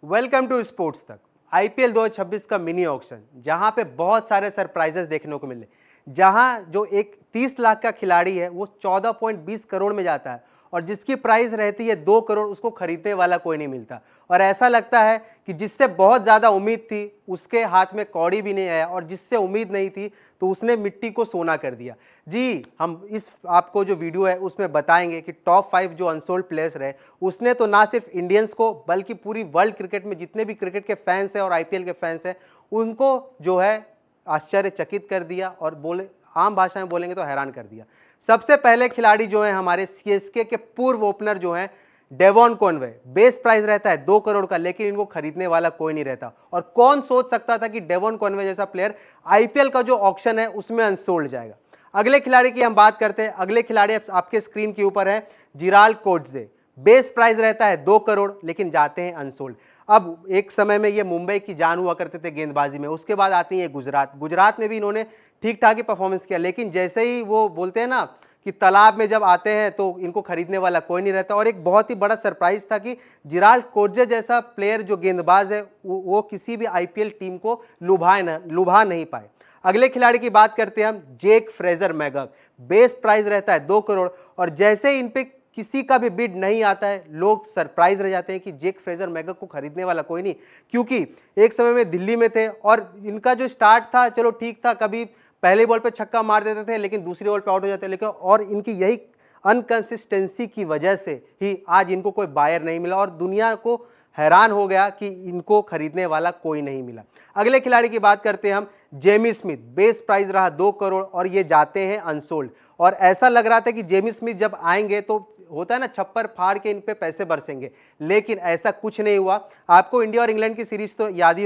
Welcome to sports तक। IPL 2026 का mini auction जहां पे बहुत सारे सरप्राइजेस देखने को मिले, जहां जो एक 30 लाख का खिलाड़ी है वो 14.20 करोड़ में जाता है और जिसकी प्राइस रहती है 2 करोड़, उसको खरीदने वाला कोई नहीं मिलता। और ऐसा लगता है कि जिससे बहुत ज़्यादा उम्मीद थी उसके हाथ में कौड़ी भी नहीं आया, और जिससे उम्मीद नहीं थी तो उसने मिट्टी को सोना कर दिया। जी, हम इस आपको जो वीडियो है उसमें बताएंगे कि टॉप 5 जो अनसोल्ड प्लेयर्स रहे, उसने तो ना सिर्फ इंडियंस को बल्कि पूरी वर्ल्ड क्रिकेट में जितने भी क्रिकेट के फैंस हैं और आईपीएल के फैंस हैं उनको जो है आश्चर्यचकित कर दिया, और बोले आम भाषा में बोलेंगे तो हैरान कर दिया। सबसे पहले खिलाड़ी जो है हमारे सीएसके के पूर्व ओपनर जो हैं डेवॉन कॉनवे। बेस प्राइस रहता है 2 करोड़ का, लेकिन इनको खरीदने वाला कोई नहीं रहता। और कौन सोच सकता था कि डेवॉन कॉनवे जैसा प्लेयर आईपीएल का जो ऑक्शन है उसमें अनसोल्ड जाएगा। अगले खिलाड़ी की हम बात करते हैं। अगले खिलाड़ी आपके स्क्रीन के ऊपर है जिराल्ड कोटजे। बेस प्राइस रहता है 2 करोड़, लेकिन जाते हैं अनसोल्ड। अब एक समय में ये मुंबई की जान हुआ करते थे गेंदबाजी में, उसके बाद आती है गुजरात में भी इन्होंने ठीक ठाक ही परफॉर्मेंस किया, लेकिन जैसे ही वो बोलते हैं ना कि तालाब में जब आते हैं तो इनको खरीदने वाला कोई नहीं रहता। और एक बहुत ही बड़ा सरप्राइज था कि जिराल्ड कोटजे जैसा प्लेयर जो गेंदबाज है वो किसी भी आईपीएल टीम को लुभा नहीं पाए। अगले खिलाड़ी की बात करते हैं हम, जेक फ्रेजर मैगक। बेस प्राइस रहता है 2 करोड़, और जैसे इन पे किसी का भी बिड नहीं आता है लोग सरप्राइज रह जाते हैं कि जेक फ्रेजर मैगक को खरीदने वाला कोई नहीं। क्योंकि एक समय में दिल्ली में थे और इनका जो स्टार्ट था चलो ठीक था, कभी पहले बॉल पे छक्का मार देते थे लेकिन दूसरी बॉल पे आउट हो जाते, लेकिन और इनकी यही अनकंसिस्टेंसी की वजह से ही आज इनको कोई बायर नहीं मिला और दुनिया को हैरान हो गया कि इनको खरीदने वाला कोई नहीं मिला। अगले खिलाड़ी की बात करते हैं हम, जेमी स्मिथ। बेस प्राइस रहा 2 करोड़ और ये जाते हैं अनसोल्ड। और ऐसा लग रहा था कि जेमी स्मिथ जब आएंगे तो होता है ना छप्पर फाड़ के इन पे पैसे बरसेंगे, लेकिन ऐसा कुछ नहीं हुआ। आपको इंडिया और इंग्लैंड की सीरीज तो याद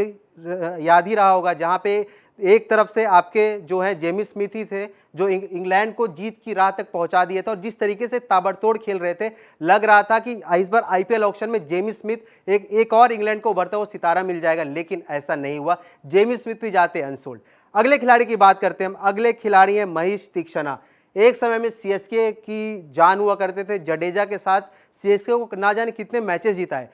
ही रहा होगा, जहां पे एक तरफ से आपके जो है जेमी स्मिथ ही थे जो इंग्लैंड को जीत की राह तक पहुंचा दिए थे, और जिस तरीके से ताबड़तोड़ खेल रहे थे लग रहा था कि इस बार आईपीएल ऑक्शन में जेमी स्मिथ एक और इंग्लैंड को उभरता हुआ सितारा मिल जाएगा, लेकिन ऐसा नहीं हुआ। जेमी स्मिथ भी जाते अनसोल्ड। अगले खिलाड़ी की बात करते हैं हम। अगले खिलाड़ी हैं महेश तीक्षणा। एक समय में सीएसके की जान हुआ करते थे, जडेजा के साथ सीएसके को ना जाने कितने मैचेस जीता है।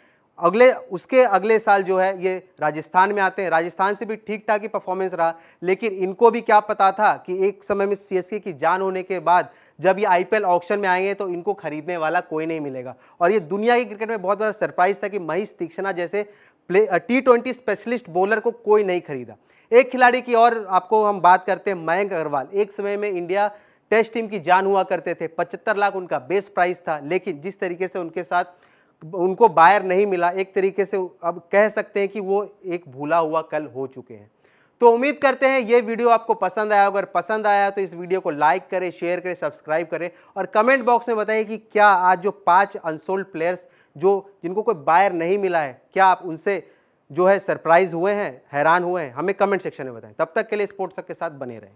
उसके अगले साल जो है ये राजस्थान में आते हैं, राजस्थान से भी ठीक ठाक ही परफॉर्मेंस रहा, लेकिन इनको भी क्या पता था कि एक समय में सीएसके की जान होने के बाद जब ये आईपीएल ऑक्शन में आएंगे तो इनको खरीदने वाला कोई नहीं मिलेगा। और ये दुनिया की क्रिकेट में बहुत बड़ा सरप्राइज था कि महेश तीक्षणा जैसे T20 स्पेशलिस्ट बॉलर को कोई नहीं खरीदा। एक खिलाड़ी की और आपको हम बात करते हैं, मयंक अग्रवाल। एक समय में इंडिया टेस्ट टीम की जान हुआ करते थे, 75 लाख उनका बेस प्राइस था, लेकिन जिस तरीके से उनके साथ उनको बायर नहीं मिला, एक तरीके से अब कह सकते हैं कि वो एक भूला हुआ कल हो चुके हैं। तो उम्मीद करते हैं ये वीडियो आपको पसंद आया। अगर पसंद आया तो इस वीडियो को लाइक करें, शेयर करें, सब्सक्राइब करें, और कमेंट बॉक्स में बताइए कि क्या आज जो 5 अनसोल्ड प्लेयर्स जिनको कोई बायर नहीं मिला है, क्या आप उनसे जो है सरप्राइज हुए हैं, हैरान हुए हैं? हमें कमेंट सेक्शन में बताएं। तब तक के लिए स्पोर्ट्स तक के साथ बने रहें।